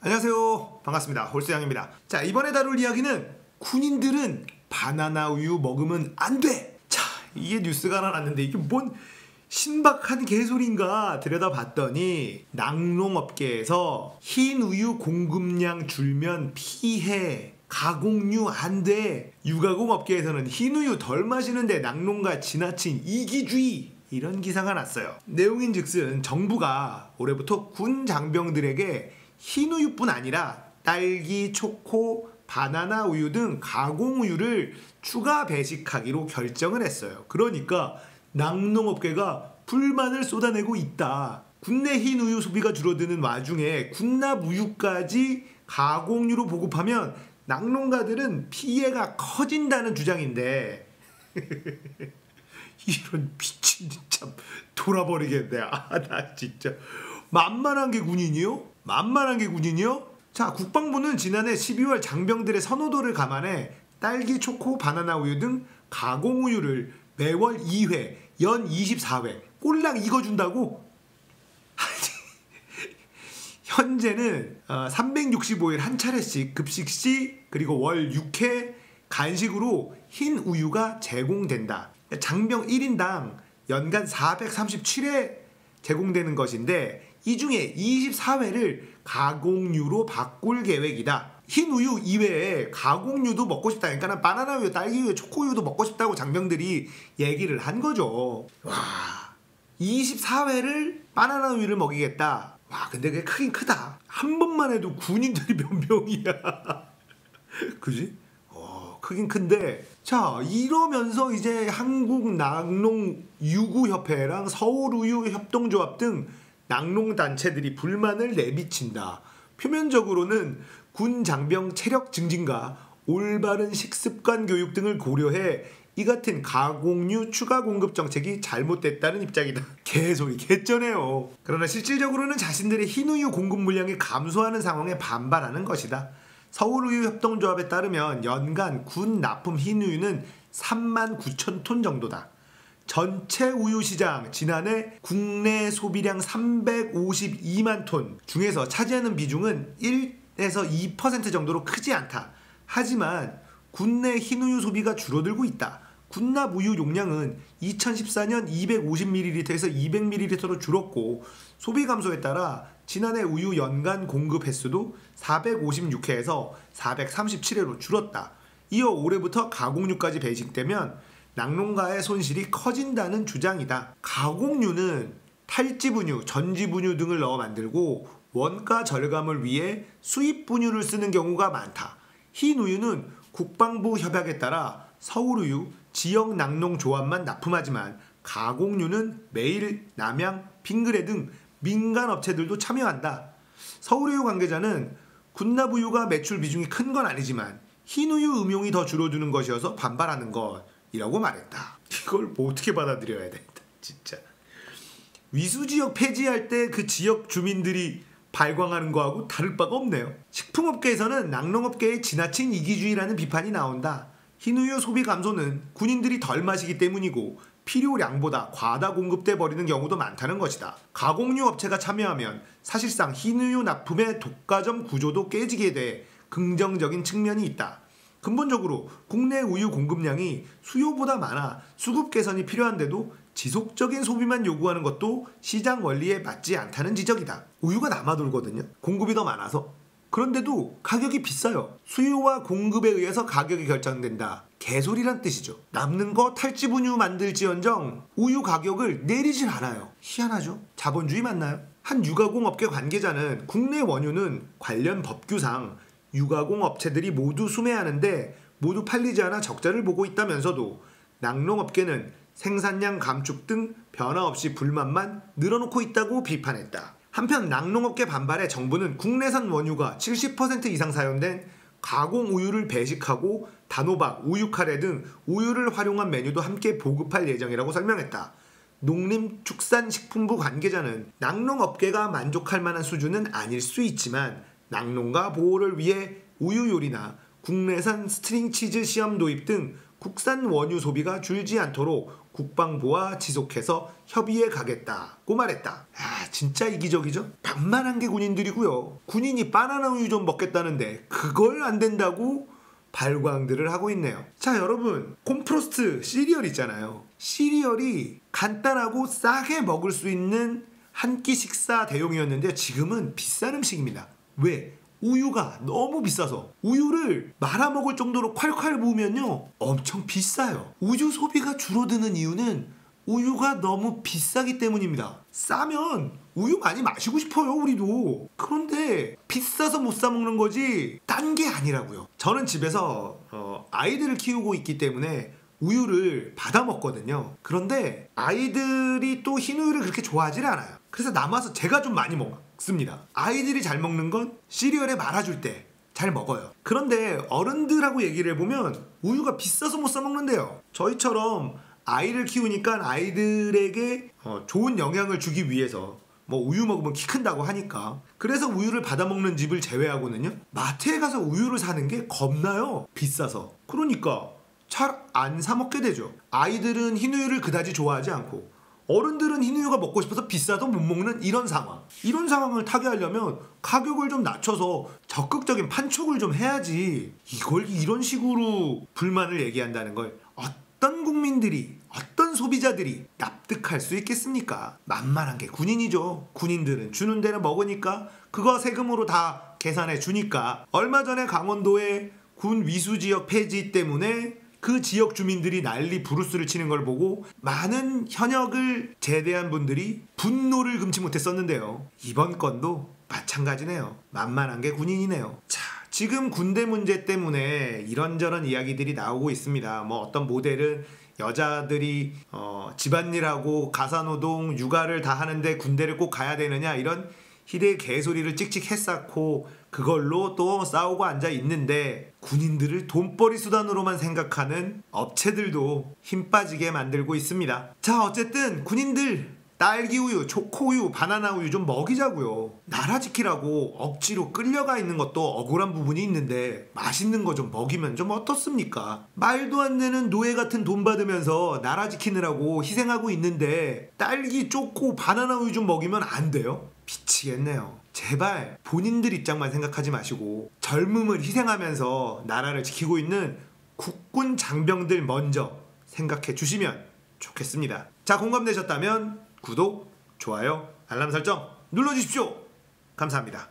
안녕하세요. 반갑습니다. 홀수양입니다. 자, 이번에 다룰 이야기는 군인들은 바나나 우유 먹으면 안 돼. 자, 이게 뉴스가 하나 났는데 이게 뭔 신박한 개소리인가 들여다봤더니 낙농업계에서 흰 우유 공급량 줄면 피해, 가공류 안 돼. 유가공 업계에서는 흰 우유 덜 마시는데 낙농가 지나친 이기주의, 이런 기사가 났어요. 내용인즉슨 정부가 올해부터 군 장병들에게 흰 우유뿐 아니라 딸기, 초코, 바나나 우유 등 가공 우유를 추가 배식하기로 결정을 했어요. 그러니까 낙농업계가 불만을 쏟아내고 있다. 국내 흰 우유 소비가 줄어드는 와중에 군납 우유까지 가공유로 보급하면 낙농가들은 피해가 커진다는 주장인데 이런 미친, 참 돌아버리겠네. 나 진짜 만만한 게 군인이요? 만만한 게 군인이요? 자, 국방부는 지난해 12월 장병들의 선호도를 감안해 딸기, 초코, 바나나 우유 등 가공 우유를 매월 2회, 연 24회 꼴랑 익어준다고? 현재는 365일 한 차례씩 급식 시 그리고 월 6회 간식으로 흰 우유가 제공된다. 장병 1인당 연간 437회 제공되는 것인데 이 중에 24회를 가공유로 바꿀 계획이다. 흰 우유 이외에 가공유도 먹고 싶다. 그러니까 바나나 우유, 딸기 우유, 초코 우유도 먹고 싶다고 장병들이 얘기를 한 거죠. 와, 24회를 바나나 우유를 먹이겠다. 와, 근데 그게 크긴 크다. 한 번만 해도 군인들이 몇 명이야. 그지? 크긴 큰데, 자, 이러면서 이제 한국낙농유구협회랑 서울우유협동조합 등 낙농단체들이 불만을 내비친다. 표면적으로는 군 장병 체력 증진과 올바른 식습관 교육 등을 고려해 이 같은 가공유 추가 공급 정책이 잘못됐다는 입장이다. 개소리 개쩌네요. 그러나 실질적으로는 자신들의 흰우유 공급 물량이 감소하는 상황에 반발하는 것이다. 서울우유협동조합에 따르면 연간 군 납품 흰우유는 39,000톤 정도다. 전체 우유 시장 지난해 국내 소비량 352만 톤 중에서 차지하는 비중은 1에서 2% 정도로 크지 않다. 하지만 국내 흰우유 소비가 줄어들고 있다. 군납 우유 용량은 2014년 250ml에서 200ml로 줄었고 소비 감소에 따라 지난해 우유 연간 공급 횟수도 456회에서 437회로 줄었다. 이어 올해부터 가공유까지 배식되면 낙농가의 손실이 커진다는 주장이다. 가공유는 탈지분유, 전지분유 등을 넣어 만들고 원가 절감을 위해 수입분유를 쓰는 경우가 많다. 흰 우유는 국방부 협약에 따라 서울우유, 지역 낙농조합만 납품하지만 가공유는 매일, 남양, 빙그레 등 민간 업체들도 참여한다. 서울우유 관계자는 군납우유가 매출 비중이 큰 건 아니지만 흰우유 음용이 더 줄어드는 것이어서 반발하는 것이라고 말했다. 이걸 뭐 어떻게 받아들여야 된다. 진짜. 위수지역 폐지할 때 그 지역 주민들이 발광하는 거하고 다를 바가 없네요. 식품업계에서는 낙농업계의 지나친 이기주의라는 비판이 나온다. 흰우유 소비 감소는 군인들이 덜 마시기 때문이고 필요량보다 과다 공급돼 버리는 경우도 많다는 것이다. 가공유 업체가 참여하면 사실상 흰우유 납품의 독과점 구조도 깨지게 돼 긍정적인 측면이 있다. 근본적으로 국내 우유 공급량이 수요보다 많아 수급 개선이 필요한데도 지속적인 소비만 요구하는 것도 시장 원리에 맞지 않다는 지적이다. 우유가 남아돌거든요. 공급이 더 많아서. 그런데도 가격이 비싸요. 수요와 공급에 의해서 가격이 결정된다. 개소리란 뜻이죠. 남는 거 탈지분유 만들지언정 우유 가격을 내리질 않아요. 희한하죠? 자본주의 맞나요? 한 유가공 업계 관계자는 국내 원유는 관련 법규상 유가공 업체들이 모두 수매하는데 모두 팔리지 않아 적자를 보고 있다면서도 낙농업계는 생산량 감축 등 변화 없이 불만만 늘어놓고 있다고 비판했다. 한편 낙농업계 반발에 정부는 국내산 원유가 70% 이상 사용된 가공 우유를 배식하고 단호박, 우유 카레 등 우유를 활용한 메뉴도 함께 보급할 예정이라고 설명했다. 농림축산식품부 관계자는 낙농업계가 만족할 만한 수준은 아닐 수 있지만 낙농가 보호를 위해 우유 요리나 국내산 스트링치즈 시험 도입 등 국산 원유 소비가 줄지 않도록 국방부와 지속해서 협의해 가겠다고 말했다. 진짜 이기적이죠? 반만한 게 군인들이고요. 군인이 바나나 우유 좀 먹겠다는데 그걸 안 된다고 발광들을 하고 있네요. 자, 여러분, 콤프로스트 시리얼 있잖아요. 시리얼이 간단하고 싸게 먹을 수 있는 한 끼 식사 대용이었는데 지금은 비싼 음식입니다. 왜? 우유가 너무 비싸서. 우유를 말아먹을 정도로 콸콸 부으면요 엄청 비싸요. 우유 소비가 줄어드는 이유는 우유가 너무 비싸기 때문입니다. 싸면 우유 많이 마시고 싶어요, 우리도. 그런데 비싸서 못 사 먹는 거지 딴 게 아니라고요. 저는 집에서 아이들을 키우고 있기 때문에 우유를 받아 먹거든요. 그런데 아이들이 또 흰 우유를 그렇게 좋아하지 않아요. 그래서 남아서 제가 좀 많이 먹습니다. 아이들이 잘 먹는 건 시리얼에 말아줄 때 잘 먹어요. 그런데 어른들하고 얘기를 해보면 우유가 비싸서 못 사 먹는데요. 저희처럼 아이를 키우니까 아이들에게 좋은 영양을 주기 위해서 뭐 우유 먹으면 키 큰다고 하니까, 그래서 우유를 받아 먹는 집을 제외하고는요 마트에 가서 우유를 사는 게 겁나요. 비싸서. 그러니까 잘 안 사 먹게 되죠. 아이들은 흰 우유를 그다지 좋아하지 않고 어른들은 흰 우유가 먹고 싶어서 비싸도 못 먹는 이런 상황. 이런 상황을 타개하려면 가격을 좀 낮춰서 적극적인 판촉을 좀 해야지. 이걸 이런 식으로 불만을 얘기한다는 걸 어떤 국민들이, 어떤 소비자들이 납득할 수 있겠습니까? 만만한 게 군인이죠. 군인들은 주는 대로 먹으니까 그거 세금으로 다 계산해 주니까. 얼마 전에 강원도에 군 위수지역 폐지 때문에 그 지역 주민들이 난리 부르스를 치는 걸 보고 많은 현역을 제대한 분들이 분노를 금치 못했었는데요. 이번 건도 마찬가지네요. 만만한 게 군인이네요. 자, 지금 군대 문제 때문에 이런저런 이야기들이 나오고 있습니다. 뭐 어떤 모델은 여자들이 집안일하고 가사노동, 육아를 다 하는데 군대를 꼭 가야 되느냐, 이런 희대의 개소리를 찍찍 했었고 그걸로 또 싸우고 앉아 있는데, 군인들을 돈벌이 수단으로만 생각하는 업체들도 힘 빠지게 만들고 있습니다. 자, 어쨌든 군인들 딸기 우유, 초코 우유, 바나나 우유 좀 먹이자고요. 나라 지키라고 억지로 끌려가 있는 것도 억울한 부분이 있는데 맛있는 거 좀 먹이면 좀 어떻습니까? 말도 안 되는 노예 같은 돈 받으면서 나라 지키느라고 희생하고 있는데 딸기, 초코, 바나나 우유 좀 먹이면 안 돼요? 미치겠네요. 제발 본인들 입장만 생각하지 마시고 젊음을 희생하면서 나라를 지키고 있는 국군 장병들 먼저 생각해 주시면 좋겠습니다. 자, 공감되셨다면 구독, 좋아요, 알람 설정 눌러주십시오. 감사합니다.